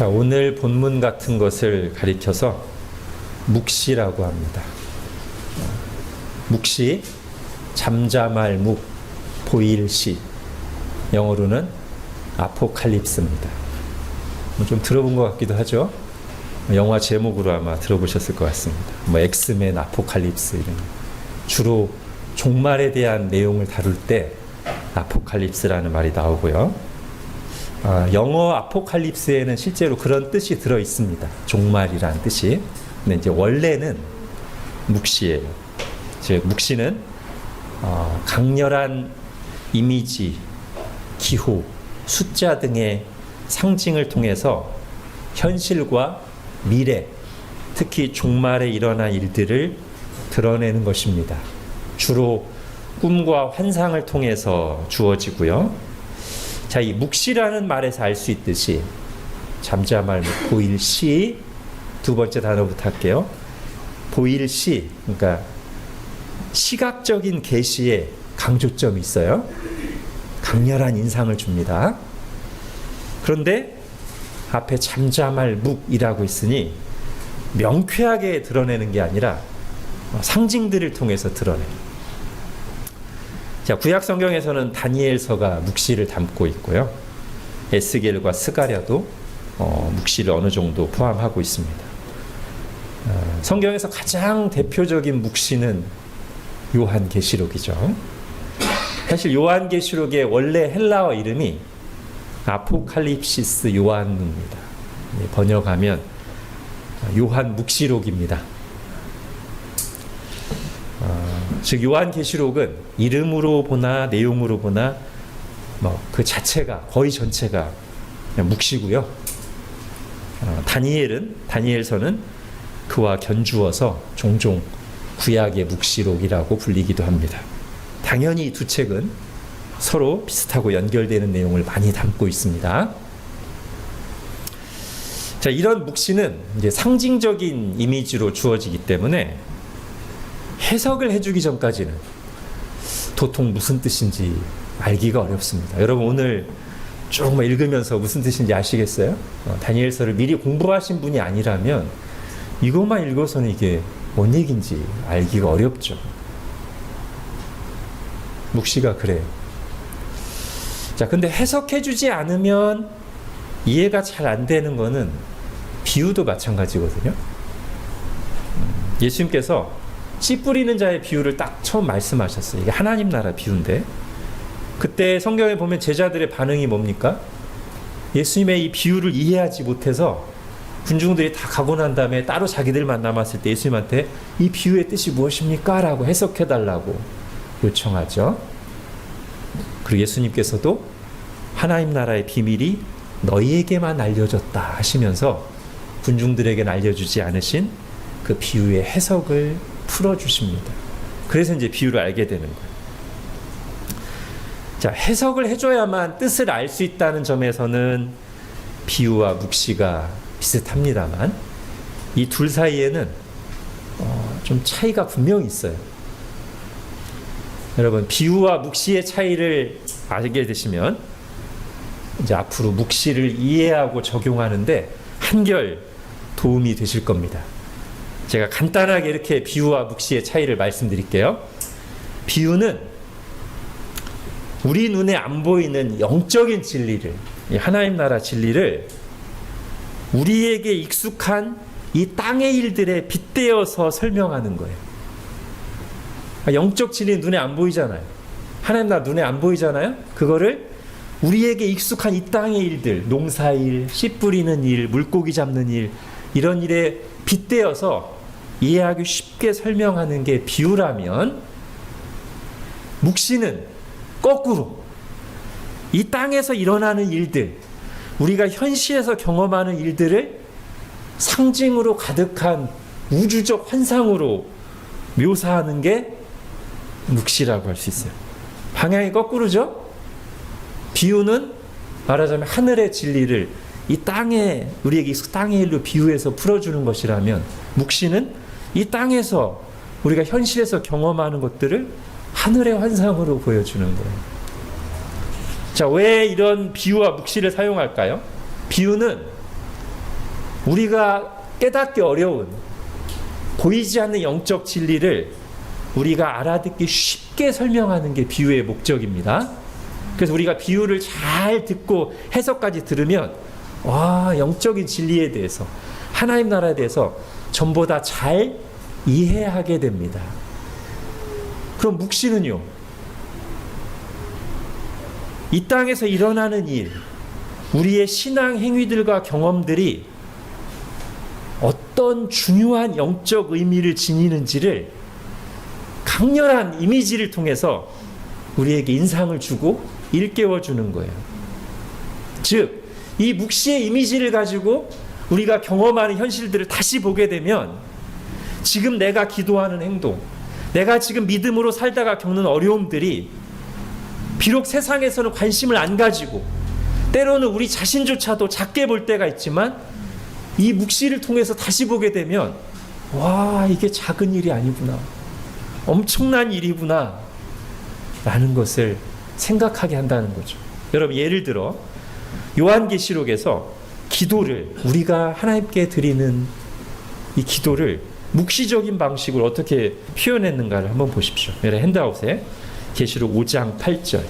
자, 오늘 본문 같은 것을 가리켜서 묵시라고 합니다. 묵시, 잠잠할 묵, 보일 시, 영어로는 아포칼립스입니다. 좀 들어본 것 같기도 하죠. 영화 제목으로 아마 들어보셨을 것 같습니다. 엑스맨 아포칼립스 이런, 주로 종말에 대한 내용을 다룰 때 아포칼립스라는 말이 나오고요. 영어 아포칼립스에는 실제로 그런 뜻이 들어 있습니다. 종말이라는 뜻이. 근데 이제 원래는 묵시예요. 즉 묵시는 강렬한 이미지, 기호, 숫자 등의 상징을 통해서 현실과 미래, 특히 종말에 일어날 일들을 드러내는 것입니다. 주로 꿈과 환상을 통해서 주어지고요. 자, 이 묵시라는 말에서 알 수 있듯이 잠잠할 묵, 보일 시, 두 번째 단어부터 할게요. 보일 시, 그러니까 시각적인 계시에 강조점이 있어요. 강렬한 인상을 줍니다. 그런데 앞에 잠잠할 묵이라고 있으니 명쾌하게 드러내는 게 아니라 상징들을 통해서 드러내요. 자, 구약 성경에서는 다니엘서가 묵시를 담고 있고요. 에스겔과 스가랴도 묵시를 어느 정도 포함하고 있습니다. 성경에서 가장 대표적인 묵시는 요한계시록이죠. 사실 요한계시록의 원래 헬라어 이름이 아포칼립시스 요한입니다. 번역하면 요한 묵시록입니다. 즉 요한계시록은 이름으로 보나 내용으로 보나 그 자체가 거의 전체가 그냥 묵시고요. 다니엘서는 그와 견주어서 종종 구약의 묵시록이라고 불리기도 합니다. 당연히 이 두 책은 서로 비슷하고 연결되는 내용을 많이 담고 있습니다. 자, 이런 묵시는 이제 상징적인 이미지로 주어지기 때문에 해석을 해주기 전까지는 도통 무슨 뜻인지 알기가 어렵습니다. 여러분 오늘 조금 읽으면서 무슨 뜻인지 아시겠어요? 다니엘서를 미리 공부하신 분이 아니라면 이것만 읽어서는 이게 뭔 얘기인지 알기가 어렵죠. 묵시가 그래요. 자, 근데 해석해주지 않으면 이해가 잘 안 되는 거는 비유도 마찬가지거든요. 예수님께서 씨 뿌리는 자의 비유를 딱 처음 말씀하셨어요. 이게 하나님 나라 비유인데 그때 성경에 보면 제자들의 반응이 뭡니까? 예수님의 이 비유를 이해하지 못해서 군중들이 다 가고 난 다음에 따로 자기들만 남았을 때 예수님한테 이 비유의 뜻이 무엇입니까? 라고 해석해달라고 요청하죠. 그리고 예수님께서도 하나님 나라의 비밀이 너희에게만 알려졌다 하시면서 군중들에게는 알려주지 않으신 그 비유의 해석을 풀어주십니다. 그래서 이제 비유를 알게 되는 거예요. 자, 해석을 해줘야만 뜻을 알 수 있다는 점에서는 비유와 묵시가 비슷합니다만 이 둘 사이에는 좀 차이가 분명히 있어요. 여러분 비유와 묵시의 차이를 알게 되시면 이제 앞으로 묵시를 이해하고 적용하는데 한결 도움이 되실 겁니다. 제가 간단하게 이렇게 비유와 묵시의 차이를 말씀드릴게요. 비유는 우리 눈에 안 보이는 영적인 진리를, 하나님 나라 진리를 우리에게 익숙한 이 땅의 일들에 빗대어서 설명하는 거예요. 영적 진리는 눈에 안 보이잖아요. 하나님 나라 눈에 안 보이잖아요. 그거를 우리에게 익숙한 이 땅의 일들, 농사일, 씨 뿌리는 일, 물고기 잡는 일, 이런 일에 빗대어서 이해하기 쉽게 설명하는 게 비유라면 묵시는 거꾸로 이 땅에서 일어나는 일들, 우리가 현실에서 경험하는 일들을 상징으로 가득한 우주적 환상으로 묘사하는 게 묵시라고 할 수 있어요. 방향이 거꾸로죠? 비유는 말하자면 하늘의 진리를 이 땅에 우리에게 땅의 일로 비유해서 풀어주는 것이라면 묵시는 이 땅에서 우리가 현실에서 경험하는 것들을 하늘의 환상으로 보여주는 거예요. 자, 왜 이런 비유와 묵시를 사용할까요? 비유는 우리가 깨닫기 어려운 보이지 않는 영적 진리를 우리가 알아듣기 쉽게 설명하는 게 비유의 목적입니다. 그래서 우리가 비유를 잘 듣고 해석까지 들으면 와, 영적인 진리에 대해서, 하나님 나라에 대해서 전보다 잘 이해하게 됩니다. 그럼 묵시는요? 이 땅에서 일어나는 일, 우리의 신앙 행위들과 경험들이 어떤 중요한 영적 의미를 지니는지를 강렬한 이미지를 통해서 우리에게 인상을 주고 일깨워주는 거예요. 즉, 이 묵시의 이미지를 가지고 우리가 경험하는 현실들을 다시 보게 되면 지금 내가 기도하는 행동, 내가 지금 믿음으로 살다가 겪는 어려움들이 비록 세상에서는 관심을 안 가지고 때로는 우리 자신조차도 작게 볼 때가 있지만 이 묵시를 통해서 다시 보게 되면 와, 이게 작은 일이 아니구나, 엄청난 일이구나 라는 것을 생각하게 한다는 거죠. 여러분, 예를 들어 요한계시록에서 기도를, 우리가 하나님께 드리는 이 기도를 묵시적인 방식으로 어떻게 표현했는가를 한번 보십시오. 여러분, 핸드아웃에 계시록 5장 8절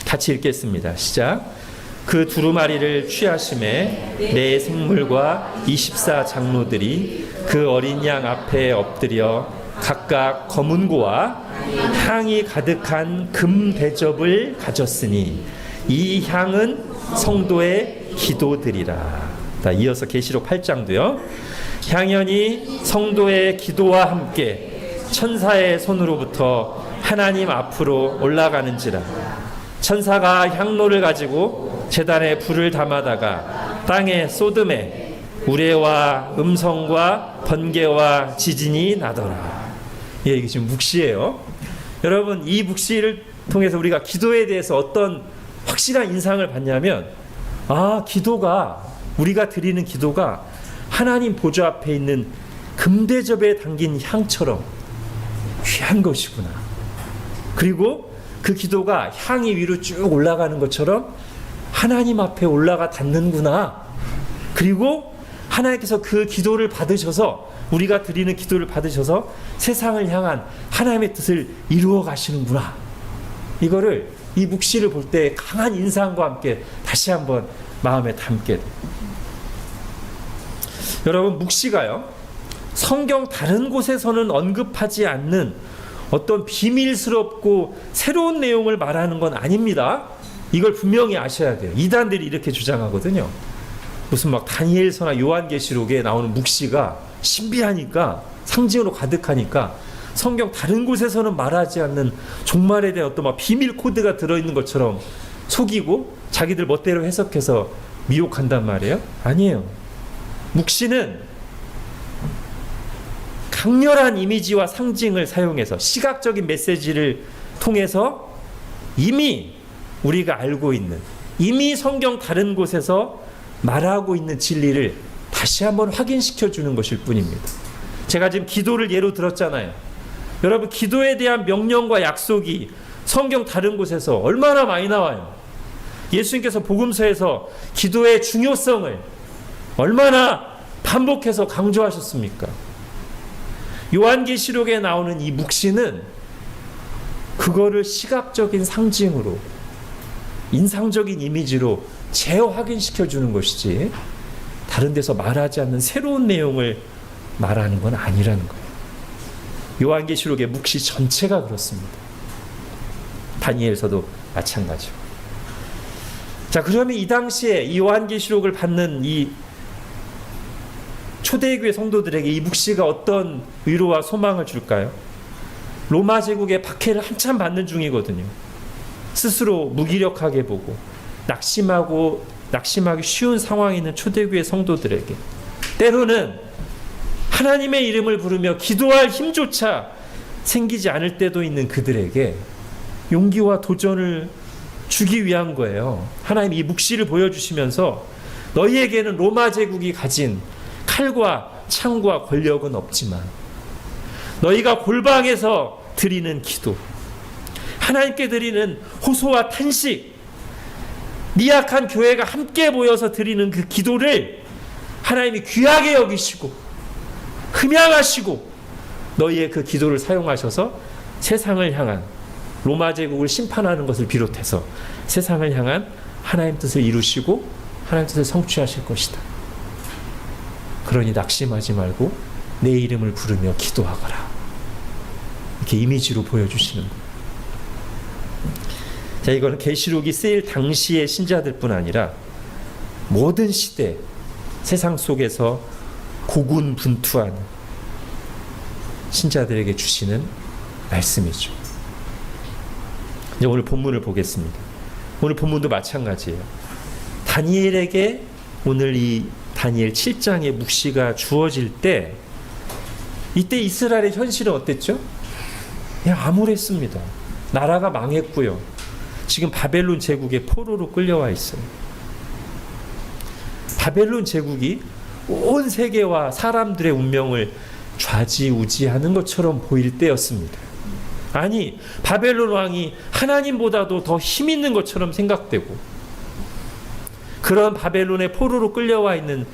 같이 읽겠습니다. 시작. 그 두루마리를 취하심에 내 생물과 24장로들이 그 어린 양 앞에 엎드려 각각 검은고와 향이 가득한 금 대접을 가졌으니 이 향은 성도의 기도들이라. 이어서 계시록 8장도요. 향연이 성도의 기도와 함께 천사의 손으로부터 하나님 앞으로 올라가는지라. 천사가 향로를 가지고 제단에 불을 담아다가 땅에 쏟음에 우레와 음성과 번개와 지진이 나더라. 예, 이게 지금 묵시예요. 여러분, 이 묵시를 통해서 우리가 기도에 대해서 어떤 확실한 인상을 받냐면, 아, 기도가, 우리가 드리는 기도가 하나님 보좌 앞에 있는 금대접에 담긴 향처럼 귀한 것이구나. 그리고 그 기도가 향이 위로 쭉 올라가는 것처럼 하나님 앞에 올라가 닿는구나. 그리고 하나님께서 그 기도를 받으셔서, 우리가 드리는 기도를 받으셔서 세상을 향한 하나님의 뜻을 이루어 가시는구나. 이거를 이 묵시를 볼 때 강한 인상과 함께 다시 한번 마음에 담게 돼요. 여러분, 묵시가요, 성경 다른 곳에서는 언급하지 않는 어떤 비밀스럽고 새로운 내용을 말하는 건 아닙니다. 이걸 분명히 아셔야 돼요. 이단들이 이렇게 주장하거든요. 무슨 막 다니엘서나 요한계시록에 나오는 묵시가 신비하니까, 상징으로 가득하니까 성경 다른 곳에서는 말하지 않는 종말에 대한 어떤 막 비밀 코드가 들어있는 것처럼 속이고 자기들 멋대로 해석해서 미혹한단 말이에요. 아니에요. 묵시는 강렬한 이미지와 상징을 사용해서 시각적인 메시지를 통해서 이미 우리가 알고 있는, 이미 성경 다른 곳에서 말하고 있는 진리를 다시 한번 확인시켜 주는 것일 뿐입니다. 제가 지금 기도를 예로 들었잖아요. 여러분, 기도에 대한 명령과 약속이 성경 다른 곳에서 얼마나 많이 나와요. 예수님께서 복음서에서 기도의 중요성을 얼마나 반복해서 강조하셨습니까? 요한계시록에 나오는 이 묵시는 그거를 시각적인 상징으로, 인상적인 이미지로 재확인시켜 주는 것이지 다른 데서 말하지 않는 새로운 내용을 말하는 건 아니라는 거예요. 요한계시록의 묵시 전체가 그렇습니다. 다니엘서도 마찬가지고. 자, 그러면 이 당시에 이 요한계시록을 받는 이 초대교회 성도들에게 이 묵시가 어떤 위로와 소망을 줄까요? 로마 제국의 박해를 한참 받는 중이거든요. 스스로 무기력하게 보고 낙심하기 쉬운 상황에 있는 초대교회 성도들에게, 때로는 하나님의 이름을 부르며 기도할 힘조차 생기지 않을 때도 있는 그들에게 용기와 도전을 주기 위한 거예요. 하나님 이 묵시를 보여주시면서 너희에게는 로마 제국이 가진 칼과 창과 권력은 없지만 너희가 골방에서 드리는 기도, 하나님께 드리는 호소와 탄식, 미약한 교회가 함께 모여서 드리는 그 기도를 하나님이 귀하게 여기시고 흠양하시고 너희의 그 기도를 사용하셔서 세상을 향한 로마 제국을 심판하는 것을 비롯해서 세상을 향한 하나님 뜻을 이루시고 하나님 뜻을 성취하실 것이다. 그러니 낙심하지 말고 내 이름을 부르며 기도하거라. 이렇게 이미지로 보여주시는 거예요. 자, 이거는 계시록이 쓰일 당시의 신자들뿐 아니라 모든 시대 세상 속에서 고군분투하는 신자들에게 주시는 말씀이죠. 이제 오늘 본문을 보겠습니다. 오늘 본문도 마찬가지예요. 다니엘에게 오늘 이 다니엘 7장의 묵시가 주어질 때 이때 이스라엘의 현실은 어땠죠? 그냥 암울했습니다. 나라가 망했고요. 지금 바벨론 제국의 포로로 끌려와 있어요. 바벨론 제국이 온 세계와 사람들의 운명을 좌지우지하는 것처럼 보일 때였습니다. 아니, 바벨론 왕이 하나님보다도 더 힘 있는 것처럼 생각되고 그런 바벨론의 포로로 끌려와 있는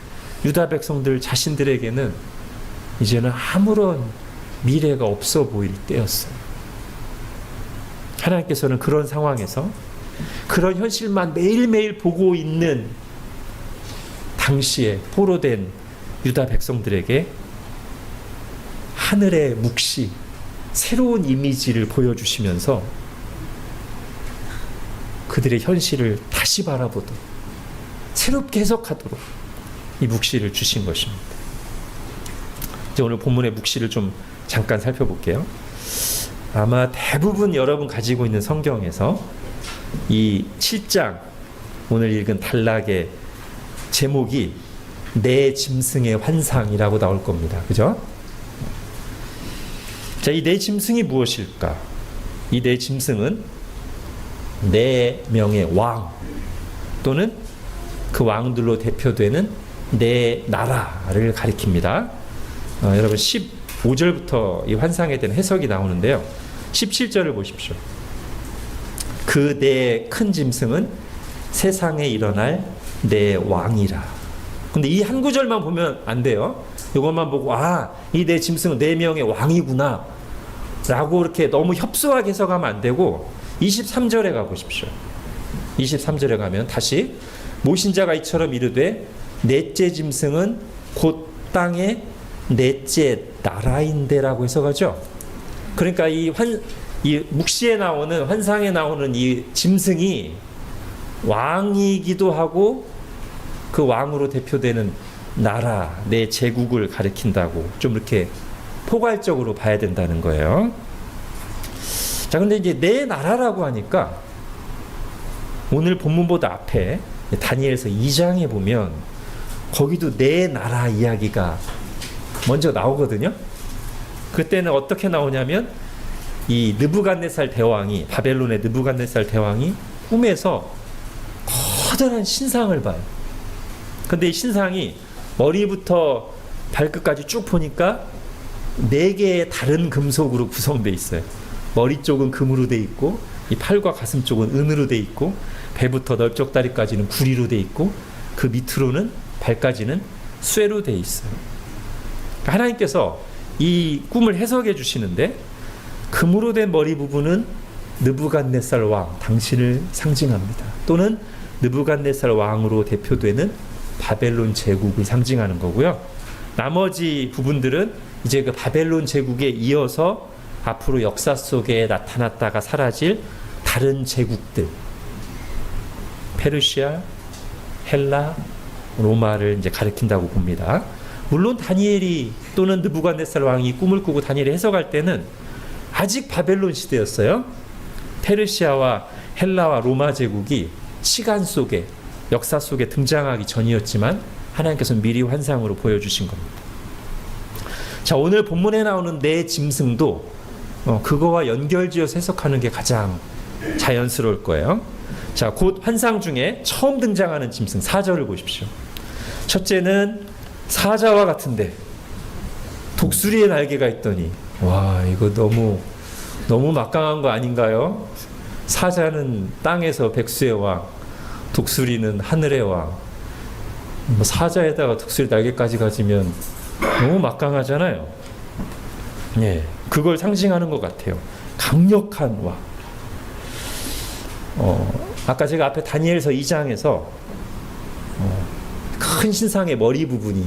유다 백성들 자신들에게는 이제는 아무런 미래가 없어 보일 때였어요. 하나님께서는 그런 상황에서 그런 현실만 매일매일 보고 있는 당시에 포로된 유다 백성들에게 하늘의 묵시, 새로운 이미지를 보여주시면서 그들의 현실을 다시 바라보도록 새롭게 해석하도록 이 묵시를 주신 것입니다. 이제 오늘 본문의 묵시를 좀 잠깐 살펴볼게요. 아마 대부분 여러분 가지고 있는 성경에서 이 7장 오늘 읽은 단락의 제목이 내 짐승의 환상이라고 나올 겁니다. 그죠? 자, 이 내 짐승이 무엇일까? 이 내 짐승은 네 명의 왕 또는 그 왕들로 대표되는 네 나라를 가리킵니다. 여러분 15절부터 이 환상에 대한 해석이 나오는데요. 17절을 보십시오. 그 네 큰 짐승은 세상에 일어날 네 왕이라. 근데 이 한 구절만 보면 안 돼요. 이것만 보고 이 네 짐승은 네 명의 왕이구나 라고 이렇게 너무 협소하게 해석하면 안 되고 23절에 가보십시오. 23절에 가면 다시 모신자가 이처럼 이르되 넷째 짐승은 곧 땅의 넷째 나라인데라고 해석하죠. 그러니까 이 묵시에 나오는 환상에 나오는 이 짐승이 왕이기도 하고 그 왕으로 대표되는 나라, 내 제국을 가리킨다고 좀 이렇게 포괄적으로 봐야 된다는 거예요. 자, 근데 이제 내 나라라고 하니까 오늘 본문보다 앞에 다니엘서 2장에 보면 거기도 내 나라 이야기가 먼저 나오거든요. 그때는 어떻게 나오냐면 이 느부갓네살 대왕이 바벨론의 느부갓네살 대왕이 꿈에서 커다란 신상을 봐요. 근데 이 신상이 머리부터 발끝까지 쭉 보니까 4개의 다른 금속으로 구성되어 있어요. 머리 쪽은 금으로 되어 있고 이 팔과 가슴 쪽은 은으로 되어 있고 배부터 넓적다리까지는 구리로 되어 있고 그 밑으로는 발까지는 쇠로 되어 있어요. 하나님께서 이 꿈을 해석해 주시는데 금으로 된 머리 부분은 느부갓네살 왕 당신을 상징합니다. 또는 느부갓네살 왕으로 대표되는 바벨론 제국을 상징하는 거고요. 나머지 부분들은 이제 그 바벨론 제국에 이어서 앞으로 역사 속에 나타났다가 사라질 다른 제국들, 페르시아, 헬라, 로마를 이제 가리킨다고 봅니다. 물론 다니엘이 또는 느부갓네살 왕이 꿈을 꾸고 다니엘이 해석할 때는 아직 바벨론 시대였어요. 페르시아와 헬라와 로마 제국이 시간 속에 역사 속에 등장하기 전이었지만 하나님께서 미리 환상으로 보여주신 겁니다. 자, 오늘 본문에 나오는 내 짐승도 그거와 연결지어서 해석하는 게 가장 자연스러울 거예요. 자, 곧 환상 중에 처음 등장하는 짐승 4절을 보십시오. 첫째는 사자와 같은데 독수리의 날개가 있더니 와, 이거 너무 막강한 거 아닌가요? 사자는 땅에서 백수의 왕, 독수리는 하늘의 왕. 뭐 사자에다가 독수리 날개까지 가지면 너무 막강하잖아요. 예, 그걸 상징하는 것 같아요. 강력한 왕. 아까 제가 앞에 다니엘서 2장에서 큰 신상의 머리 부분이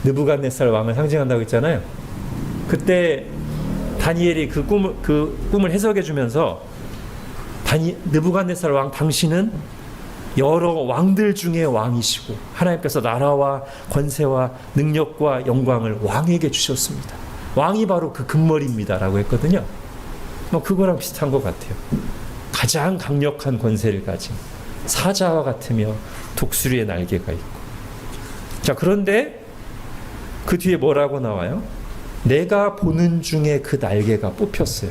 느부갓네살 왕을 상징한다고 했잖아요. 그때 다니엘이 그 꿈을 해석해 주면서 느부갓네살 왕 당신은 여러 왕들 중에 왕이시고 하나님께서 나라와 권세와 능력과 영광을 왕에게 주셨습니다. 왕이 바로 그 금머리입니다 라고 했거든요. 뭐 그거랑 비슷한 것 같아요. 가장 강력한 권세를 가진 사자와 같으며 독수리의 날개가 있고. 자, 그런데 그 뒤에 뭐라고 나와요? 내가 보는 중에 그 날개가 뽑혔어요.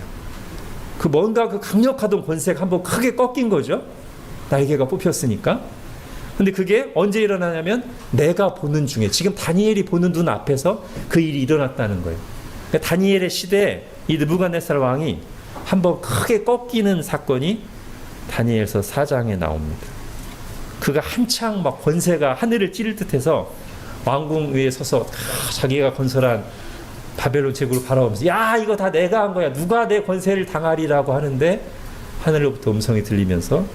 그 뭔가 그 강력하던 권세가 한번 크게 꺾인 거죠. 날개가 뽑혔으니까. 근데 그게 언제 일어나냐면 내가 보는 중에, 지금 다니엘이 보는 눈 앞에서 그 일이 일어났다는 거예요. 그러니까 다니엘의 시대에 이 느부갓네살 왕이 한번 크게 꺾이는 사건이 다니엘서 4장에 나옵니다. 그가 한창 막 권세가 하늘을 찌를 듯해서 왕궁 위에 서서 자기가 건설한 바벨론 제국을 바라보면서 야, 이거 다 내가 한 거야. 누가 내 권세를 당하리라고 하는데 하늘로부터 음성이 들리면서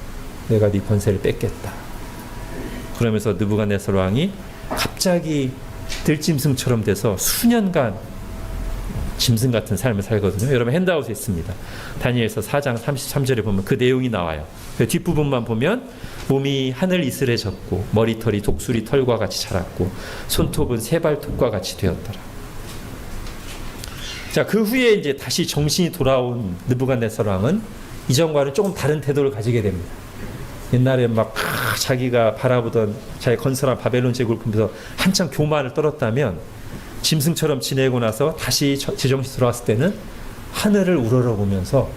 내가 네 권세를 뺏겠다. 그러면서 느부갓네살 왕이 갑자기 들짐승처럼 돼서 수년간 짐승 같은 삶을 살거든요. 여러분 핸드아웃에 있습니다. 다니엘서 4장 33절에 보면 그 내용이 나와요. 그 뒷부분만 보면 몸이 하늘 이슬에 졌고 머리털이 독수리 털과 같이 자랐고 손톱은 세발톱과 같이 되었더라. 자, 그 후에 이제 다시 정신이 돌아온 느부갓네살 왕은 이전과는 조금 다른 태도를 가지게 됩니다. 옛날에 막 자기가 바라보던 자기 건설한 바벨론 제국을 보면서 한창 교만을 떨었다면 짐승처럼 지내고 나서 다시 제정신 돌아왔을 때는 하늘을 우러러보면서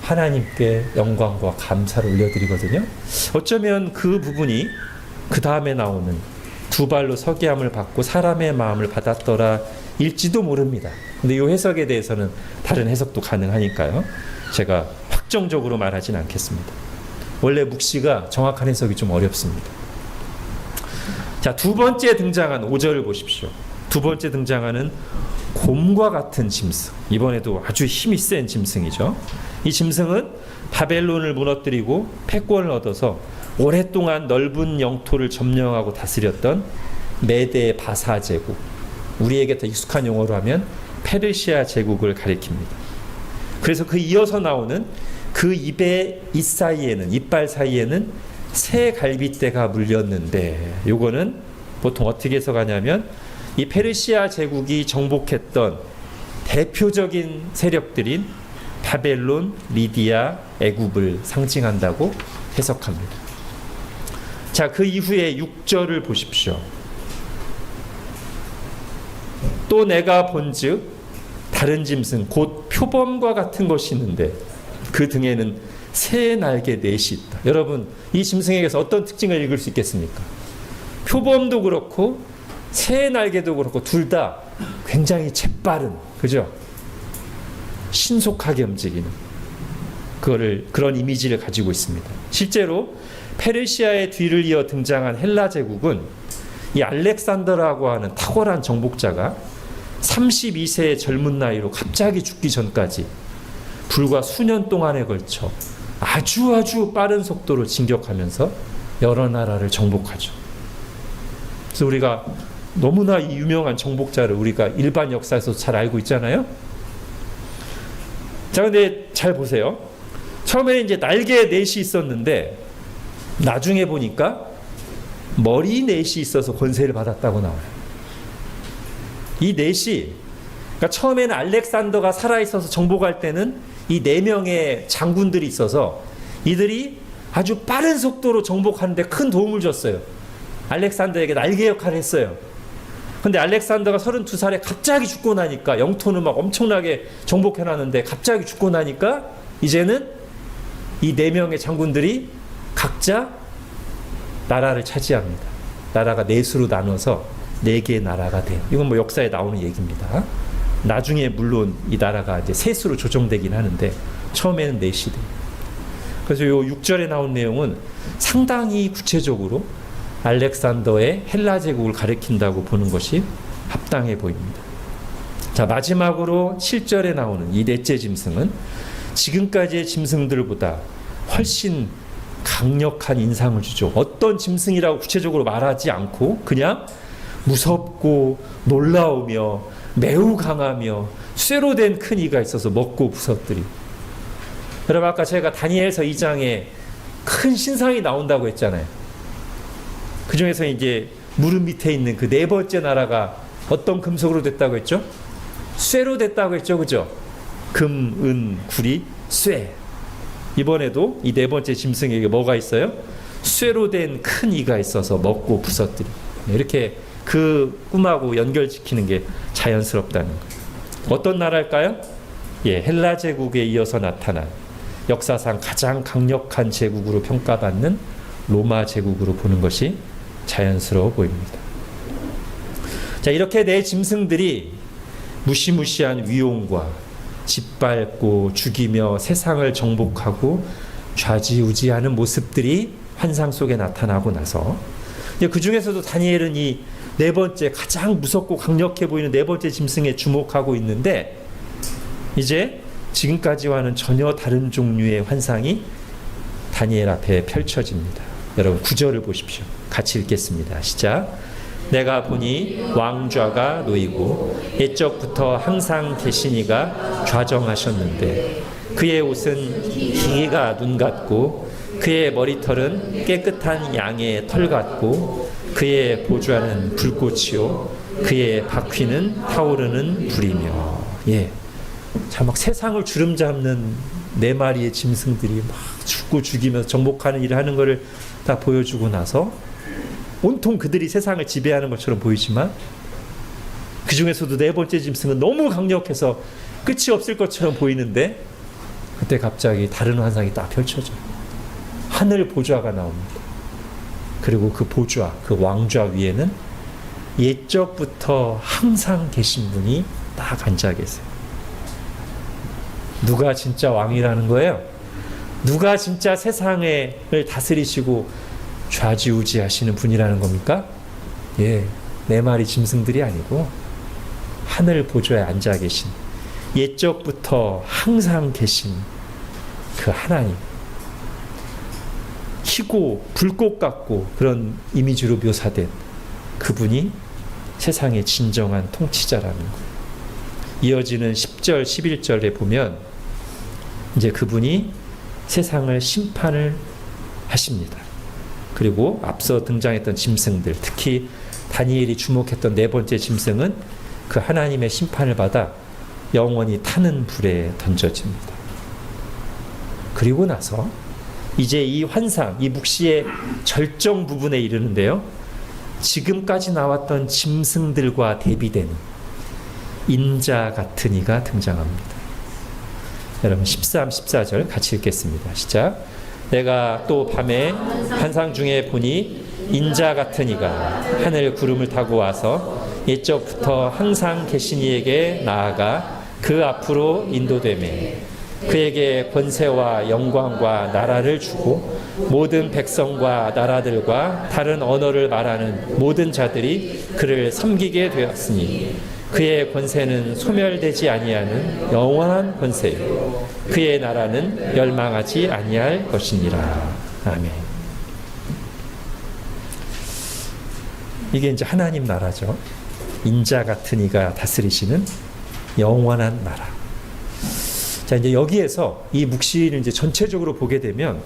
하나님께 영광과 감사를 올려드리거든요. 어쩌면 그 부분이 그 다음에 나오는 두 발로 서게 함을 받고 사람의 마음을 받았더라 일지도 모릅니다. 근데 이 해석에 대해서는 다른 해석도 가능하니까요. 제가 확정적으로 말하진 않겠습니다. 원래 묵시가 정확한 해석이 좀 어렵습니다. 자, 두 번째 등장한 5절을 보십시오. 두 번째 등장하는 곰과 같은 짐승. 이번에도 아주 힘이 센 짐승이죠. 이 짐승은 바벨론을 무너뜨리고 패권을 얻어서 오랫동안 넓은 영토를 점령하고 다스렸던 메데 바사 제국, 우리에게 더 익숙한 용어로 하면 페르시아 제국을 가리킵니다. 그래서 그 이어서 나오는 그 입의 이빨 사이에는 새 갈빗대가 물렸는데, 요거는 보통 어떻게 해석하냐면 이 페르시아 제국이 정복했던 대표적인 세력들인 바벨론, 리디아, 애굽을 상징한다고 해석합니다. 자, 그 이후에 6절을 보십시오. 또 내가 본즉 다른 짐승 곧 표범과 같은 것이 있는데 그 등에는 새 날개 넷이 있다. 여러분, 이 짐승에게서 어떤 특징을 읽을 수 있겠습니까? 표범도 그렇고 새 날개도 그렇고 둘 다 굉장히 재빠른, 그죠? 신속하게 움직이는 그런 이미지를 가지고 있습니다. 실제로 페르시아의 뒤를 이어 등장한 헬라 제국은 이 알렉산더라고 하는 탁월한 정복자가 32세의 젊은 나이로 갑자기 죽기 전까지 불과 수년 동안에 걸쳐 아주 빠른 속도로 진격하면서 여러 나라를 정복하죠. 그래서 우리가 너무나 이 유명한 정복자를 우리가 일반 역사에서 잘 알고 있잖아요. 자, 근데 잘 보세요. 처음에 이제 날개 넷이 있었는데 나중에 보니까 머리 넷이 있어서 권세를 받았다고 나와요. 이 넷이, 그러니까 처음에는 알렉산더가 살아있어서 정복할 때는 이 4명의 장군들이 있어서 이들이 아주 빠른 속도로 정복하는데 큰 도움을 줬어요. 알렉산더에게 날개 역할을 했어요. 근데 알렉산더가 32살에 갑자기 죽고 나니까, 영토는 막 엄청나게 정복해놨는데 갑자기 죽고 나니까 이제는 이 4명의 장군들이 각자 나라를 차지합니다. 나라가 넷으로 나눠서 4개의 나라가 돼요. 이건 뭐 역사에 나오는 얘기입니다. 나중에 물론 이 나라가 이제 셋으로 조정되긴 하는데 처음에는 넷이 돼요. 그래서 요 6절에 나온 내용은 상당히 구체적으로 알렉산더의 헬라 제국을 가리킨다고 보는 것이 합당해 보입니다. 자, 마지막으로 7절에 나오는 이 넷째 짐승은 지금까지의 짐승들보다 훨씬 강력한 인상을 주죠. 어떤 짐승이라고 구체적으로 말하지 않고 그냥 무섭고 놀라우며 매우 강하며 쇠로 된 큰 이가 있어서 먹고 부서뜨리고. 여러분, 아까 제가 다니엘서 2장에 큰 신상이 나온다고 했잖아요. 그 중에서 이제 무릎 밑에 있는 그 네 번째 나라가 어떤 금속으로 됐다고 했죠? 쇠로 됐다고 했죠, 그죠? 금, 은, 구리, 쇠. 이번에도 이 네 번째 짐승에게 뭐가 있어요? 쇠로 된 큰 이가 있어서 먹고 부서뜨리고. 이렇게 그 꿈하고 연결시키는 게 자연스럽다는 거예요. 어떤 나라일까요? 예, 헬라 제국에 이어서 나타난 역사상 가장 강력한 제국으로 평가받는 로마 제국으로 보는 것이 자연스러워 보입니다. 자, 이렇게 네 짐승들이 무시무시한 위용과 짓밟고 죽이며 세상을 정복하고 좌지우지하는 모습들이 환상 속에 나타나고 나서 그 중에서도 다니엘은 이 네 번째 가장 무섭고 강력해 보이는 네 번째 짐승에 주목하고 있는데 이제 지금까지와는 전혀 다른 종류의 환상이 다니엘 앞에 펼쳐집니다. 여러분 9절을 보십시오. 같이 읽겠습니다. 시작. 내가 보니 왕좌가 놓이고 옛적부터 항상 계시니가 좌정하셨는데 그의 옷은 기계가 눈 같고 그의 머리털은 깨끗한 양의 털 같고 그의 보좌는 불꽃이요 그의 바퀴는 타오르는 불이며. 예, 자, 막 세상을 주름잡는 네 마리의 짐승들이 막 죽고 죽이면서 정복하는 일을 하는 것을 다 보여주고 나서 온통 그들이 세상을 지배하는 것처럼 보이지만 그 중에서도 네 번째 짐승은 너무 강력해서 끝이 없을 것처럼 보이는데 그때 갑자기 다른 환상이 딱 펼쳐져요. 하늘 보좌가 나옵니다. 그리고 그 보좌, 그 왕좌 위에는 옛적부터 항상 계신 분이 딱 앉아 계세요. 누가 진짜 왕이라는 거예요? 누가 진짜 세상을 다스리시고 좌지우지하시는 분이라는 겁니까? 예, 네 마리 짐승들이 아니고 하늘 보좌에 앉아 계신 옛적부터 항상 계신 그 하나님. 희고 불꽃 같고 그런 이미지로 묘사된 그분이 세상의 진정한 통치자라는 거예요. 이어지는 10절, 11절에 보면 이제 그분이 세상을 심판을 하십니다. 그리고 앞서 등장했던 짐승들, 특히 다니엘이 주목했던 네 번째 짐승은 그 하나님의 심판을 받아 영원히 타는 불에 던져집니다. 그리고 나서 이제 이 환상, 이 묵시의 절정 부분에 이르는데요. 지금까지 나왔던 짐승들과 대비되는 인자 같은 이가 등장합니다. 여러분 13, 14절 같이 읽겠습니다. 시작. 내가 또 밤에 환상 중에 보니 인자 같은 이가 하늘 구름을 타고 와서 옛적부터 항상 계신 이에게 나아가 그 앞으로 인도되매 그에게 권세와 영광과 나라를 주고 모든 백성과 나라들과 다른 언어를 말하는 모든 자들이 그를 섬기게 되었으니 그의 권세는 소멸되지 아니하는 영원한 권세요 그의 나라는 멸망하지 아니할 것이니라. 아멘. 이게 이제 하나님 나라죠. 인자 같은 이가 다스리시는 영원한 나라. 자, 이제 여기에서 이 묵시를 이제 전체적으로 보게 되면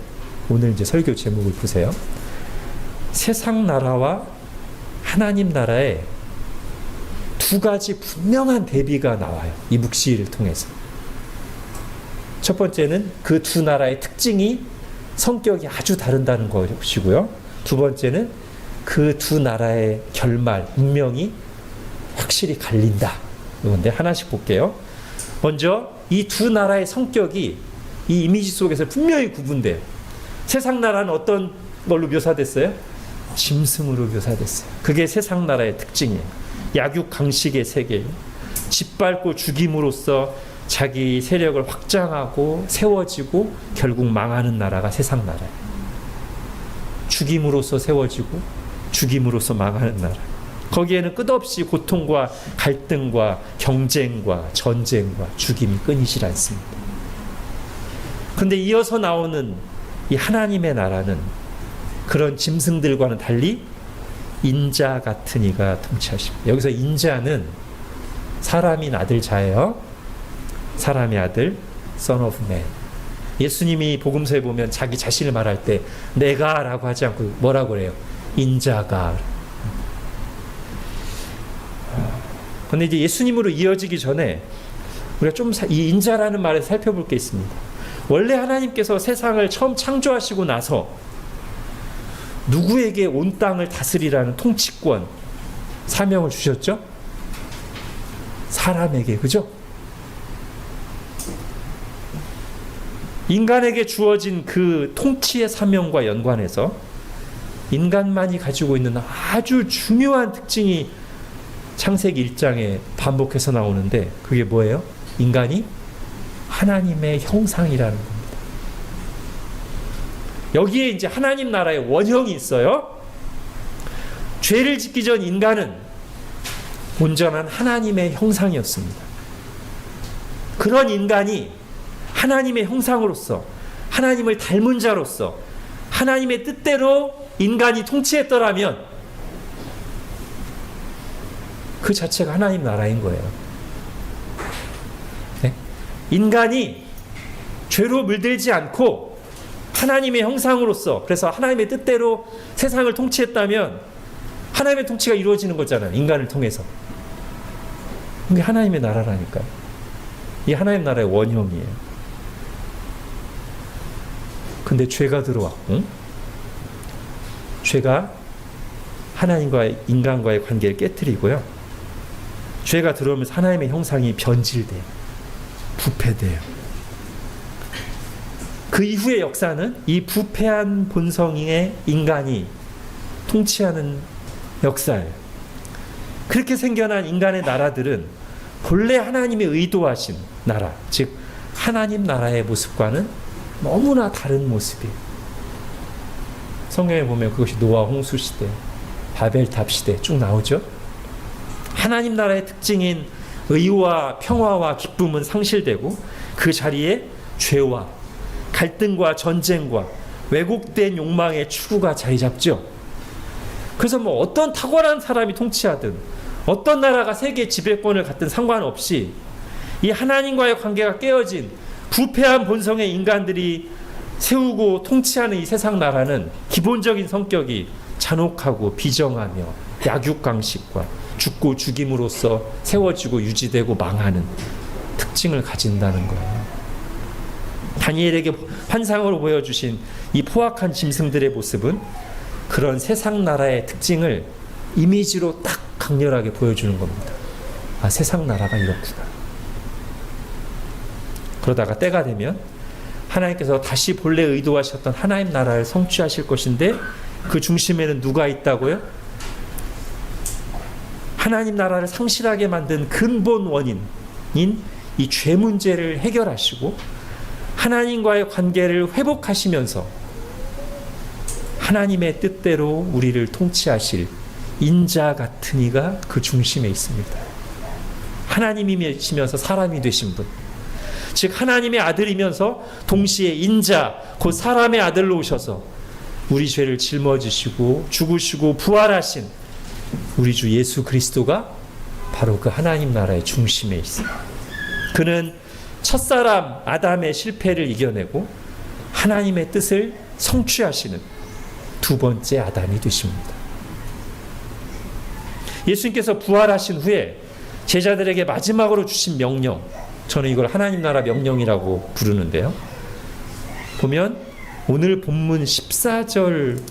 오늘 이제 설교 제목을 보세요. 세상 나라와 하나님 나라의 두 가지 분명한 대비가 나와요. 이 묵시를 통해서. 첫 번째는 그 두 나라의 특징이 성격이 아주 다른다는 것이고요. 두 번째는 그 두 나라의 결말, 운명이 확실히 갈린다. 이건데 하나씩 볼게요. 먼저 이 두 나라의 성격이 이 이미지 속에서 분명히 구분돼요. 세상 나라는 어떤 걸로 묘사됐어요? 짐승으로 묘사됐어요. 그게 세상 나라의 특징이에요. 약육강식의 세계예요. 짓밟고 죽임으로써 자기 세력을 확장하고 세워지고 결국 망하는 나라가 세상 나라예요. 죽임으로써 세워지고 죽임으로써 망하는 나라. 거기에는 끝없이 고통과 갈등과 경쟁과 전쟁과 죽임이 끊이질 않습니다. 그런데 이어서 나오는 이 하나님의 나라는 그런 짐승들과는 달리 인자 같은 이가 통치하십니다. 여기서 인자는 사람인 아들 자예요. 사람의 아들, Son of Man. 예수님이 복음서에 보면 자기 자신을 말할 때 내가 라고 하지 않고 뭐라고 그래요? 인자가. 그런데 이제 예수님으로 이어지기 전에 우리가 좀 이 인자라는 말을 살펴볼 게 있습니다. 원래 하나님께서 세상을 처음 창조하시고 나서 누구에게 온 땅을 다스리라는 통치권, 사명을 주셨죠? 사람에게, 그죠? 인간에게 주어진 그 통치의 사명과 연관해서 인간만이 가지고 있는 아주 중요한 특징이 창세기 1장에 반복해서 나오는데 그게 뭐예요? 인간이 하나님의 형상이라는 겁니다. 여기에 이제 하나님 나라의 원형이 있어요. 죄를 짓기 전 인간은 온전한 하나님의 형상이었습니다. 그런 인간이 하나님의 형상으로서 하나님을 닮은 자로서 하나님의 뜻대로 인간이 통치했더라면 그 자체가 하나님 나라인 거예요. 네? 인간이 죄로 물들지 않고 하나님의 형상으로서, 그래서 하나님의 뜻대로 세상을 통치했다면 하나님의 통치가 이루어지는 거잖아요. 인간을 통해서. 이게 하나님의 나라라니까요. 이 하나님 나라의 원형이에요. 근데 죄가 들어왔고, 죄가 하나님과의, 인간과의 관계를 깨트리고요. 죄가 들어오면서 하나님의 형상이 변질돼요. 부패돼요. 그 이후의 역사는 이 부패한 본성의 인간이 통치하는 역사예요. 그렇게 생겨난 인간의 나라들은 본래 하나님이 의도하신 나라, 즉 하나님 나라의 모습과는 너무나 다른 모습이에요. 성경에 보면 그것이 노아 홍수 시대, 바벨탑 시대 쭉 나오죠. 하나님 나라의 특징인 의와 평화와 기쁨은 상실되고 그 자리에 죄와 갈등과 전쟁과 왜곡된 욕망의 추구가 자리 잡죠. 그래서 뭐 어떤 탁월한 사람이 통치하든 어떤 나라가 세계 지배권을 갖든 상관없이 이 하나님과의 관계가 깨어진 부패한 본성의 인간들이 세우고 통치하는 이 세상 나라는 기본적인 성격이 잔혹하고 비정하며 약육강식과 죽고 죽임으로써 세워지고 유지되고 망하는 특징을 가진다는 거예요. 다니엘에게 환상으로 보여주신 이 포악한 짐승들의 모습은 그런 세상 나라의 특징을 이미지로 딱 강렬하게 보여주는 겁니다. 아, 세상 나라가 이렇구나. 그러다가 때가 되면 하나님께서 다시 본래 의도하셨던 하나님 나라를 성취하실 것인데 그 중심에는 누가 있다고요? 하나님 나라를 상실하게 만든 근본 원인인 이 죄 문제를 해결하시고 하나님과의 관계를 회복하시면서 하나님의 뜻대로 우리를 통치하실 인자 같은 이가 그 중심에 있습니다. 하나님이시면서 사람이 되신 분, 즉 하나님의 아들이면서 동시에 인자 곧 사람의 아들로 오셔서 우리 죄를 짊어지시고 죽으시고 부활하신 우리 주 예수 그리스도가 바로 그 하나님 나라의 중심에 있어요. 그는 첫사람 아담의 실패를 이겨내고 하나님의 뜻을 성취하시는 두 번째 아담이 되십니다. 예수님께서 부활하신 후에 제자들에게 마지막으로 주신 명령, 저는 이걸 하나님 나라 명령이라고 부르는데요. 보면 오늘 본문 14절과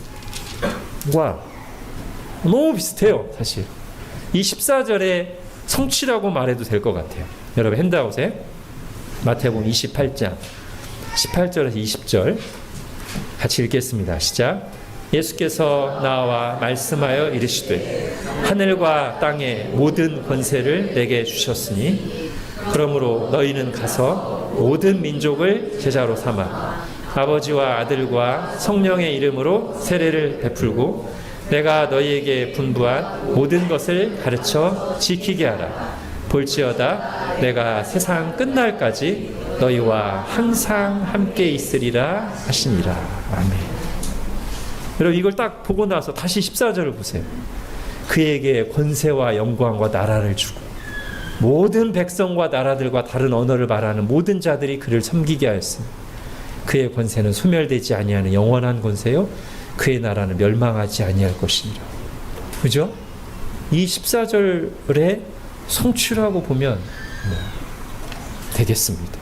너무 비슷해요. 사실 이 14절의 성취라고 말해도 될 것 같아요. 여러분 핸드아웃에 마태복음 28장 18절에서 20절 같이 읽겠습니다. 시작. 예수께서 나와 말씀하여 이르시되 하늘과 땅의 모든 권세를 내게 주셨으니 그러므로 너희는 가서 모든 민족을 제자로 삼아 아버지와 아들과 성령의 이름으로 세례를 베풀고 내가 너희에게 분부한 모든 것을 가르쳐 지키게 하라. 볼지어다 내가 세상 끝날까지 너희와 항상 함께 있으리라 하시니라. 아멘. 여러분 이걸 딱 보고 나서 다시 14절을 보세요. 그에게 권세와 영광과 나라를 주고 모든 백성과 나라들과 다른 언어를 말하는 모든 자들이 그를 섬기게 하였으니 그의 권세는 소멸되지 아니하는 영원한 권세요 그의 나라는 멸망하지 아니할 것이니라. 그죠? 이 14절에 성취라고 보면 되겠습니다.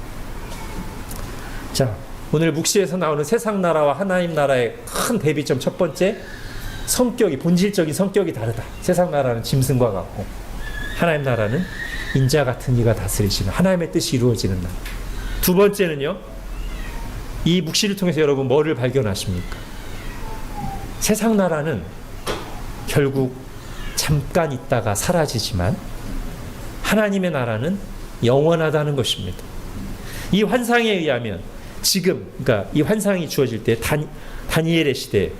자, 오늘 묵시에서 나오는 세상 나라와 하나님 나라의 큰 대비점 첫 번째, 성격이, 본질적인 성격이 다르다. 세상 나라는 짐승과 같고 하나님 나라는 인자 같은 이가 다스리시는 하나님의 뜻이 이루어지는 나라. 두 번째는요, 이 묵시를 통해서 여러분 뭐를 발견하십니까? 세상 나라는 결국 잠깐 있다가 사라지지만 하나님의 나라는 영원하다는 것입니다. 이 환상에 의하면 지금, 그러니까 이 환상이 주어질 때 다니엘의 시대에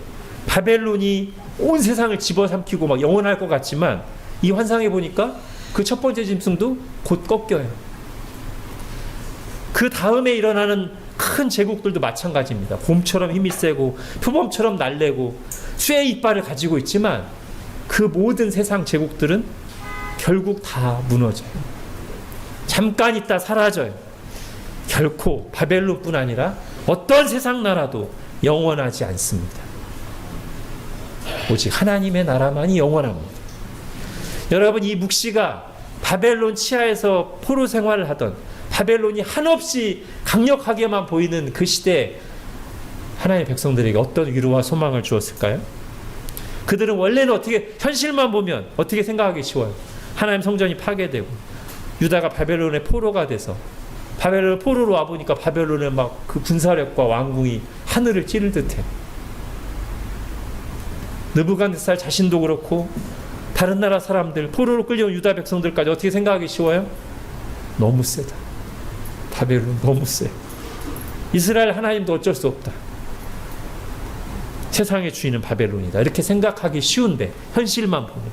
바벨론이 온 세상을 집어삼키고 막 영원할 것 같지만 이 환상에 보니까 그 첫 번째 짐승도 곧 꺾여요. 그 다음에 일어나는 큰 제국들도 마찬가지입니다. 곰처럼 힘이 세고 표범처럼 날래고 쇠의 이빨을 가지고 있지만 그 모든 세상 제국들은 결국 다 무너져요. 잠깐 있다 사라져요. 결코 바벨론뿐 아니라 어떤 세상 나라도 영원하지 않습니다. 오직 하나님의 나라만이 영원합니다. 여러분 이 묵시가 바벨론 치하에서 포로 생활을 하던 바벨론이 한없이 강력하게만 보이는 그 시대에 하나님의 백성들에게 어떤 위로와 소망을 주었을까요? 그들은 원래는 어떻게 현실만 보면 어떻게 생각하기 쉬워요. 하나님 성전이 파괴되고 유다가 바벨론의 포로가 돼서 바벨론 포로로 와보니까 바벨론의 막 그 군사력과 왕궁이 하늘을 찌를 듯해. 느부갓네살 자신도 그렇고 다른 나라 사람들 포로로 끌려온 유다 백성들까지 어떻게 생각하기 쉬워요? 너무 세다. 바벨론 너무 세. 이스라엘 하나님도 어쩔 수 없다. 세상의 주인은 바벨론이다. 이렇게 생각하기 쉬운데 현실만 보면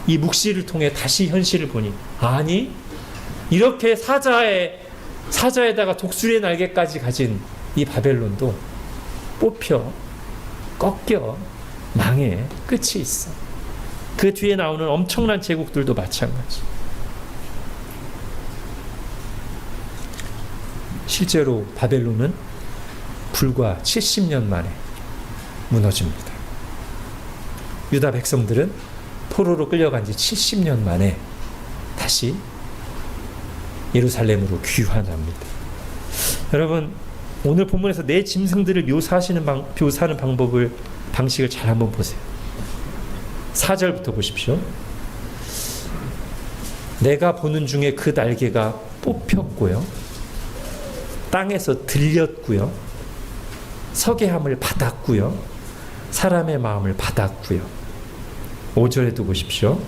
이 묵시를 통해 다시 현실을 보니 아니 이렇게 사자에다가 독수리의 날개까지 가진 이 바벨론도 뽑혀 꺾여 망해 끝이 있어. 그 뒤에 나오는 엄청난 제국들도 마찬가지. 실제로 바벨론은 불과 70년 만에 무너집니다. 유다 백성들은 포로로 끌려간 지 70년 만에 다시 예루살렘으로 귀환합니다. 여러분 오늘 본문에서 내 짐승들을 묘사하는 방식을 잘 한번 보세요. 4절부터 보십시오. 내가 보는 중에 그 날개가 뽑혔고요. 땅에서 들렸고요. 서게함을 받았고요. 사람의 마음을 받았고요. 5절에도 보십시오.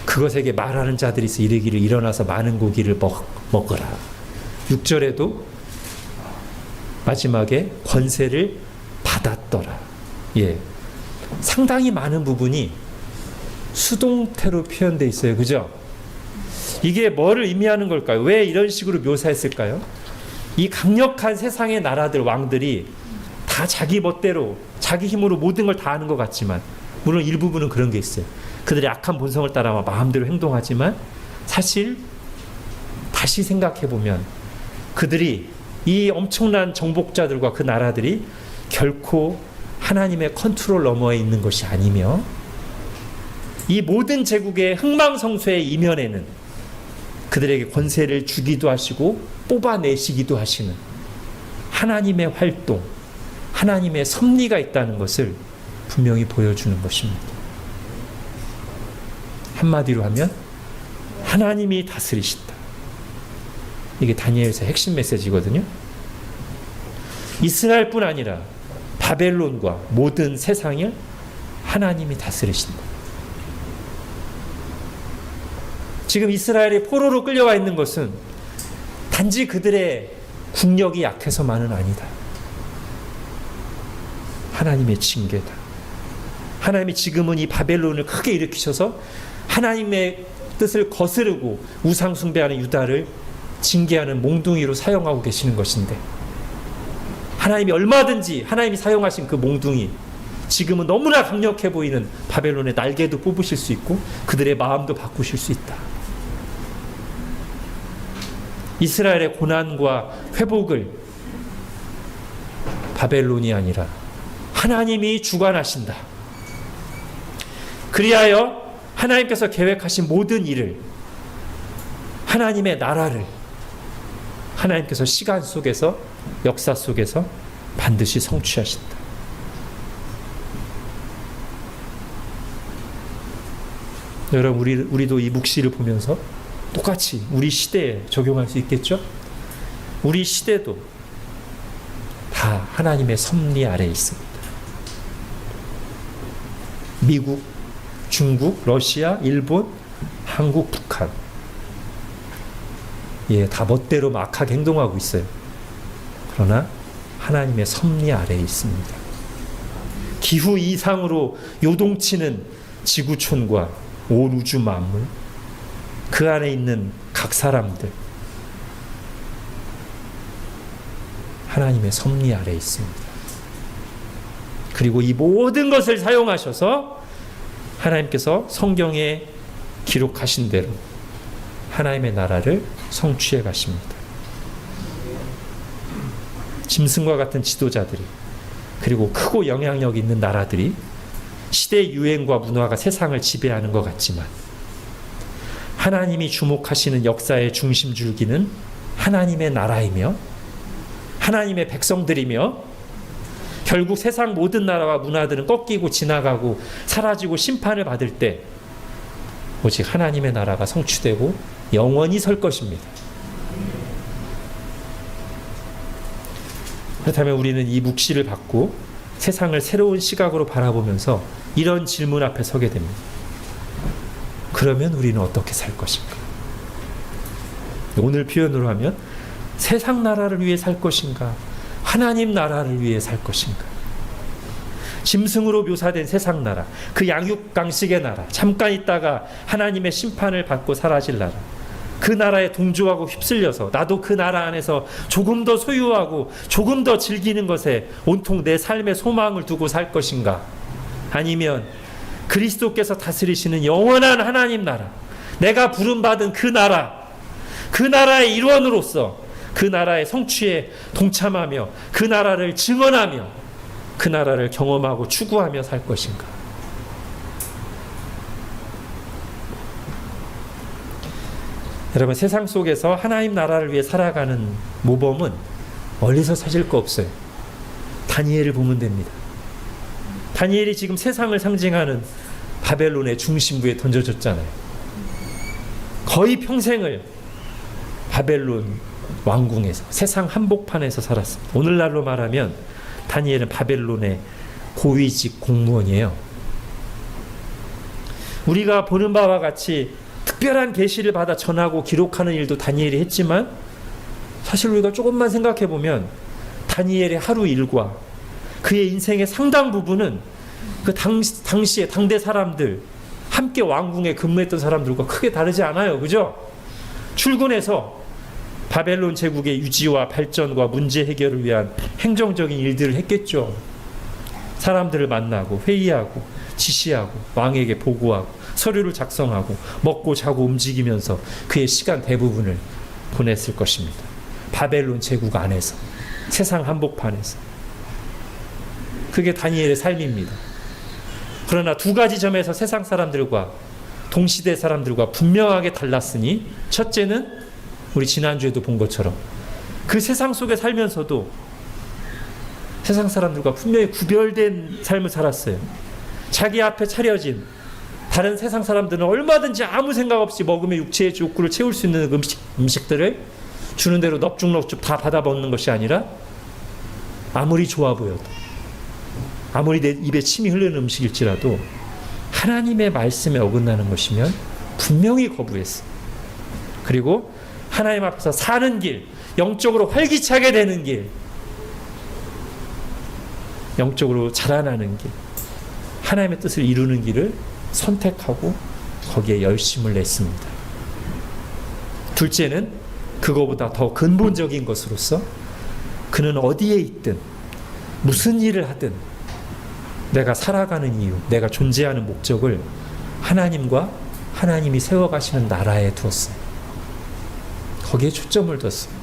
그것에게 말하는 자들이 있어 이르기를 일어나서 많은 고기를 먹어라. 6절에도 마지막에 권세를 받았더라. 예, 상당히 많은 부분이 수동태로 표현되어 있어요. 그죠? 이게 뭐를 의미하는 걸까요? 왜 이런 식으로 묘사했을까요? 이 강력한 세상의 나라들, 왕들이 다 자기 멋대로 자기 힘으로 모든 걸 다 하는 것 같지만 물론 일부분은 그런 게 있어요. 그들의 악한 본성을 따라 마음대로 행동하지만 사실 다시 생각해보면 그들이 이 엄청난 정복자들과 그 나라들이 결코 하나님의 컨트롤 너머에 있는 것이 아니며 이 모든 제국의 흥망성쇠의 이면에는 그들에게 권세를 주기도 하시고 뽑아내시기도 하시는 하나님의 활동, 하나님의 섭리가 있다는 것을 분명히 보여주는 것입니다. 한마디로 하면 하나님이 다스리신다. 이게 다니엘서의 핵심 메시지거든요. 이스라엘뿐 아니라 바벨론과 모든 세상을 하나님이 다스리신다. 지금 이스라엘이 포로로 끌려와 있는 것은 단지 그들의 국력이 약해서만은 아니다. 하나님의 징계다. 하나님이 지금은 이 바벨론을 크게 일으키셔서 하나님의 뜻을 거스르고 우상 숭배하는 유다를 징계하는 몽둥이로 사용하고 계시는 것인데, 하나님이 얼마든지 하나님이 사용하신 그 몽둥이, 지금은 너무나 강력해 보이는 바벨론의 날개도 뽑으실 수 있고 그들의 마음도 바꾸실 수 있다. 이스라엘의 고난과 회복을 바벨론이 아니라 하나님이 주관하신다. 그리하여 하나님께서 계획하신 모든 일을, 하나님의 나라를 하나님께서 시간 속에서, 역사 속에서 반드시 성취하신다. 여러분, 우리도 이 묵시를 보면서 똑같이 우리 시대에 적용할 수 있겠죠? 우리 시대도 다 하나님의 섭리 아래에 있습니다. 미국, 중국, 러시아, 일본, 한국, 북한, 다 멋대로 악하게 행동하고 있어요. 그러나 하나님의 섭리 아래에 있습니다. 기후 이상으로 요동치는 지구촌과 온 우주 만물, 그 안에 있는 각 사람들, 하나님의 섭리 아래에 있습니다. 그리고 이 모든 것을 사용하셔서 하나님께서 성경에 기록하신 대로 하나님의 나라를 성취해 가십니다. 짐승과 같은 지도자들이, 그리고 크고 영향력 있는 나라들이 시대 유행과 문화가 세상을 지배하는 것 같지만, 하나님이 주목하시는 역사의 중심 줄기는 하나님의 나라이며 하나님의 백성들이며, 결국 세상 모든 나라와 문화들은 꺾이고 지나가고 사라지고 심판을 받을 때 오직 하나님의 나라가 성취되고 영원히 설 것입니다. 그렇다면 우리는 이 묵시를 받고 세상을 새로운 시각으로 바라보면서 이런 질문 앞에 서게 됩니다. 그러면 우리는 어떻게 살 것인가? 오늘 표현으로 하면 세상 나라를 위해 살 것인가? 하나님 나라를 위해 살 것인가? 짐승으로 묘사된 세상 나라, 그 양육강식의 나라, 잠깐 있다가 하나님의 심판을 받고 사라질 나라, 그 나라에 동조하고 휩쓸려서 나도 그 나라 안에서 조금 더 소유하고 조금 더 즐기는 것에 온통 내 삶의 소망을 두고 살 것인가? 아니면 그리스도께서 다스리시는 영원한 하나님 나라, 내가 부름받은 그 나라, 그 나라의 일원으로서 그 나라의 성취에 동참하며 그 나라를 증언하며 그 나라를 경험하고 추구하며 살 것인가? 여러분, 세상 속에서 하나님 나라를 위해 살아가는 모범은 멀리서 찾을 거 없어요. 다니엘을 보면 됩니다. 다니엘이 지금 세상을 상징하는 바벨론의 중심부에 던져졌잖아요. 거의 평생을 바벨론 왕궁에서, 세상 한복판에서 살았습니다. 오늘날로 말하면 다니엘은 바벨론의 고위직 공무원이에요. 우리가 보는 바와 같이 특별한 계시를 받아 전하고 기록하는 일도 다니엘이 했지만, 사실 우리가 조금만 생각해 보면 다니엘의 하루 일과 그의 인생의 상당 부분은 그 당시에 당대 사람들, 함께 왕궁에 근무했던 사람들과 크게 다르지 않아요. 그죠? 출근해서 바벨론 제국의 유지와 발전과 문제 해결을 위한 행정적인 일들을 했겠죠. 사람들을 만나고 회의하고 지시하고 왕에게 보고하고 서류를 작성하고 먹고 자고 움직이면서 그의 시간 대부분을 보냈을 것입니다. 바벨론 제국 안에서, 세상 한복판에서. 그게 다니엘의 삶입니다. 그러나 두 가지 점에서 세상 사람들과 동시대 사람들과 분명하게 달랐으니, 첫째는 우리 지난주에도 본 것처럼 그 세상 속에 살면서도 세상 사람들과 분명히 구별된 삶을 살았어요. 자기 앞에 차려진 다른 세상 사람들은 얼마든지 아무 생각 없이 먹으며 육체의 욕구를 채울 수 있는 음식들을 주는 대로 넙죽넙죽 다 받아 먹는 것이 아니라, 아무리 좋아 보여도, 아무리 내 입에 침이 흐르는 음식일지라도 하나님의 말씀에 어긋나는 것이면 분명히 거부했어. 그리고 하나님 앞에서 사는 길, 영적으로 활기차게 되는 길, 영적으로 자라나는 길, 하나님의 뜻을 이루는 길을 선택하고 거기에 열심을 냈습니다. 둘째는 그거보다 더 근본적인 것으로서 그는 어디에 있든 무슨 일을 하든 내가 살아가는 이유, 내가 존재하는 목적을 하나님과 하나님이 세워가시는 나라에 두었어요. 거기에 초점을 뒀어요.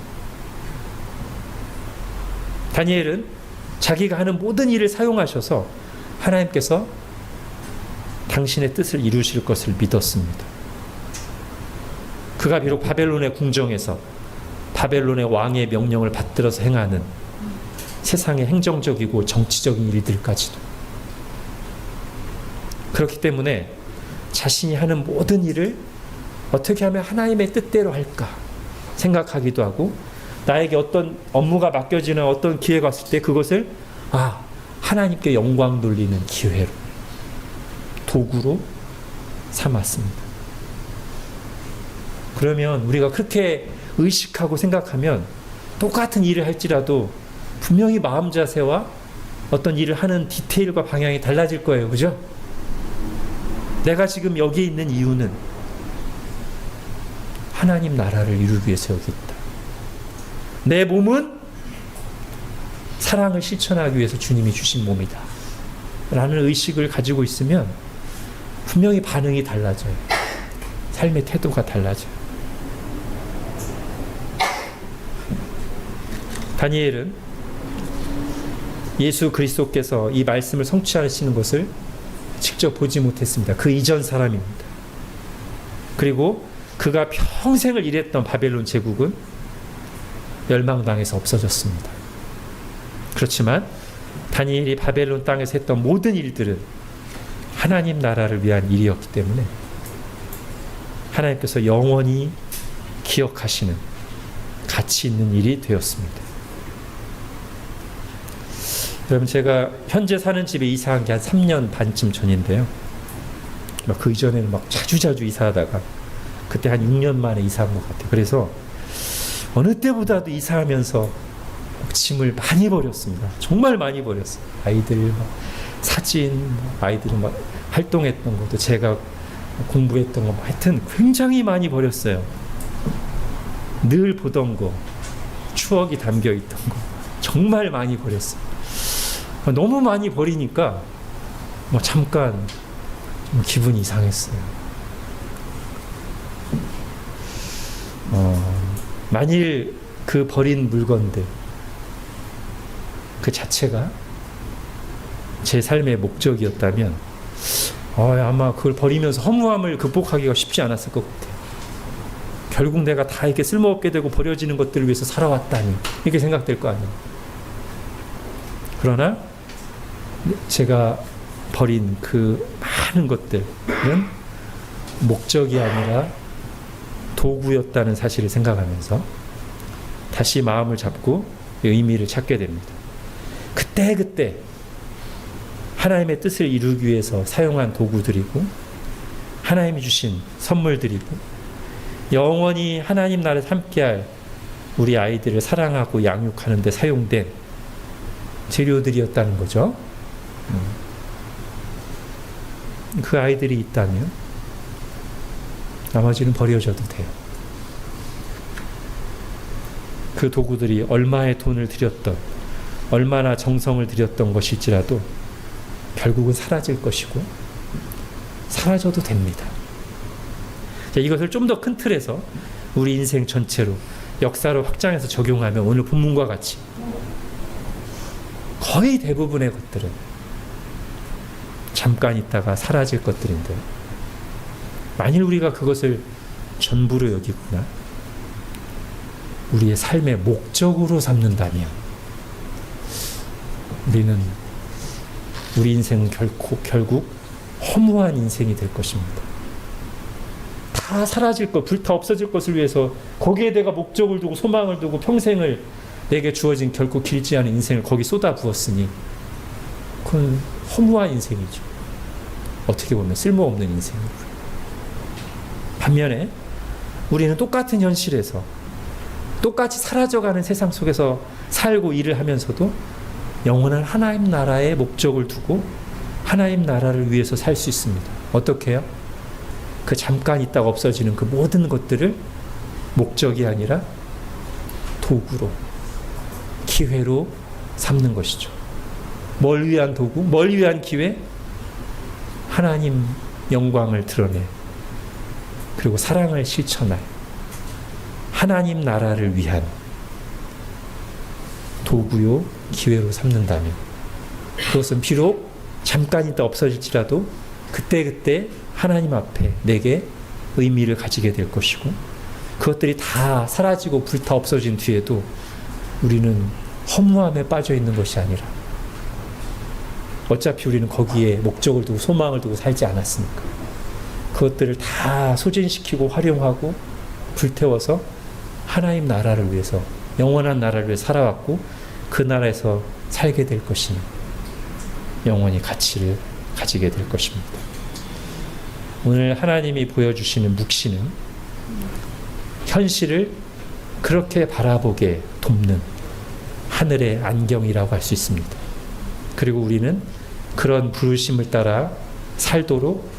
다니엘은 자기가 하는 모든 일을 사용하셔서 하나님께서 당신의 뜻을 이루실 것을 믿었습니다. 그가 비록 바벨론의 궁정에서 바벨론의 왕의 명령을 받들어서 행하는 세상의 행정적이고 정치적인 일들까지도, 그렇기 때문에 자신이 하는 모든 일을 어떻게 하면 하나님의 뜻대로 할까 생각하기도 하고, 나에게 어떤 업무가 맡겨지는 어떤 기회가 왔을 때 그것을 하나님께 영광 돌리는 기회로, 도구로 삼았습니다. 그러면 우리가 그렇게 의식하고 생각하면 똑같은 일을 할지라도 분명히 마음 자세와 어떤 일을 하는 디테일과 방향이 달라질 거예요. 그죠? 내가 지금 여기 있는 이유는 하나님 나라를 이루기 위해서 여기 있다. 내 몸은 사랑을 실천하기 위해서 주님이 주신 몸이다 라는 의식을 가지고 있으면 분명히 반응이 달라져요. 삶의 태도가 달라져요. 다니엘은 예수 그리스도께서 이 말씀을 성취하시는 것을 직접 보지 못했습니다. 그 이전 사람입니다. 그리고 그가 평생을 일했던 바벨론 제국은 멸망당해서 없어졌습니다. 그렇지만 다니엘이 바벨론 땅에서 했던 모든 일들은 하나님 나라를 위한 일이었기 때문에 하나님께서 영원히 기억하시는 가치 있는 일이 되었습니다. 여러분, 제가 현재 사는 집에 이사한 게 한 3년 반쯤 전인데요. 그 이전에는 자주자주 이사하다가 그때 한 6년 만에 이사한 것 같아요. 그래서 어느 때보다도 이사하면서 짐을 많이 버렸습니다. 정말 많이 버렸어요. 아이들 사진, 아이들이 활동했던 것도, 제가 공부했던 거, 하여튼 굉장히 많이 버렸어요. 늘 보던 거, 추억이 담겨 있던 거 정말 많이 버렸어요. 너무 많이 버리니까 잠깐 좀 기분이 이상했어요. 만일 그 버린 물건들 그 자체가 제 삶의 목적이었다면 아마 그걸 버리면서 허무함을 극복하기가 쉽지 않았을 것 같아요. 결국 내가 다 이렇게 쓸모없게 되고 버려지는 것들을 위해서 살아왔다니, 이렇게 생각될 거 아니에요. 그러나 제가 버린 그 많은 것들은 목적이 아니라 도구였다는 사실을 생각하면서 다시 마음을 잡고 의미를 찾게 됩니다. 그때 하나님의 뜻을 이루기 위해서 사용한 도구들이고, 하나님이 주신 선물들이고, 영원히 하나님 나라에 함께할 우리 아이들을 사랑하고 양육하는 데 사용된 재료들이었다는 거죠. 그 아이들이 있다면 나머지는 버려져도 돼요. 그 도구들이 얼마의 돈을 들였던, 얼마나 정성을 들였던 것일지라도 결국은 사라질 것이고 사라져도 됩니다. 자, 이것을 좀 더 큰 틀에서 우리 인생 전체로 역사로 확장해서 적용하면 오늘 본문과 같이 거의 대부분의 것들은 잠깐 있다가 사라질 것들인데, 만일 우리가 그것을 전부로 여기구나, 우리의 삶의 목적으로 삼는다면 우리는 우리 인생은 결국 허무한 인생이 될 것입니다. 다 사라질 것, 불타 없어질 것을 위해서 거기에 내가 목적을 두고 소망을 두고 평생을 내게 주어진 결코 길지 않은 인생을 거기 쏟아 부었으니 그건 허무한 인생이죠. 어떻게 보면 쓸모없는 인생이고요. 반면에 우리는 똑같은 현실에서 똑같이 사라져가는 세상 속에서 살고 일을 하면서도 영원한 하나님 나라의 목적을 두고 하나님 나라를 위해서 살 수 있습니다. 어떻게 해요? 그 잠깐 있다가 없어지는 그 모든 것들을 목적이 아니라 도구로, 기회로 삼는 것이죠. 뭘 위한 도구? 뭘 위한 기회? 하나님 영광을 드러내, 그리고 사랑을 실천할 하나님 나라를 위한 도구요, 기회로 삼는다면 그것은 비록 잠깐 있다 없어질지라도 그때그때 하나님 앞에 내게 의미를 가지게 될 것이고, 그것들이 다 사라지고 불타 없어진 뒤에도 우리는 허무함에 빠져 있는 것이 아니라, 어차피 우리는 거기에 목적을 두고 소망을 두고 살지 않았으니까 그것들을 다 소진시키고 활용하고 불태워서 하나님 나라를 위해서, 영원한 나라를 위해 살아왔고 그 나라에서 살게 될 것이니 영원히 가치를 가지게 될 것입니다. 오늘 하나님이 보여주시는 묵시는 현실을 그렇게 바라보게 돕는 하늘의 안경이라고 할 수 있습니다. 그리고 우리는 그런 부르심을 따라 살도록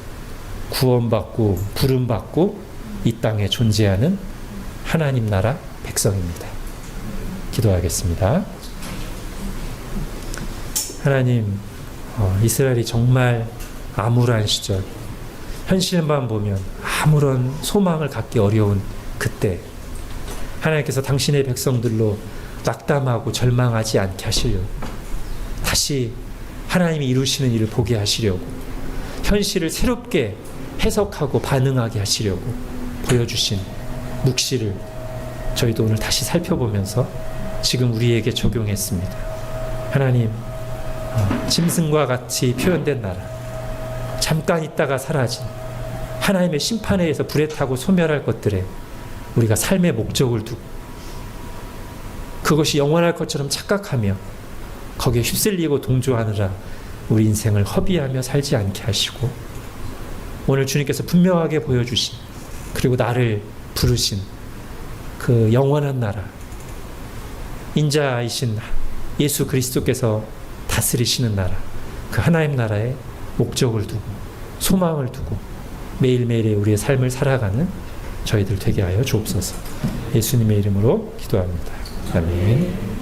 구원받고 부름받고 이 땅에 존재하는 하나님 나라 백성입니다. 기도하겠습니다. 하나님, 이스라엘이 정말 암울한 시절, 현실만 보면 아무런 소망을 갖기 어려운 그때 하나님께서 당신의 백성들로 낙담하고 절망하지 않게 하시려고, 다시 하나님이 이루시는 일을 보게 하시려고, 현실을 새롭게 해석하고 반응하게 하시려고 보여주신 묵시를 저희도 오늘 다시 살펴보면서 지금 우리에게 적용했습니다. 하나님, 짐승과 같이 표현된 나라, 잠깐 있다가 사라진 하나님의 심판에 의해서 불에 타고 소멸할 것들에 우리가 삶의 목적을 두고 그것이 영원할 것처럼 착각하며 거기에 휩쓸리고 동조하느라 우리 인생을 허비하며 살지 않게 하시고, 오늘 주님께서 분명하게 보여주신, 그리고 나를 부르신 그 영원한 나라, 인자이신 예수 그리스도께서 다스리시는 나라, 그 하나님 나라에 목적을 두고 소망을 두고 매일매일의 우리의 삶을 살아가는 저희들 되게 하여 주옵소서. 예수님의 이름으로 기도합니다. 아멘.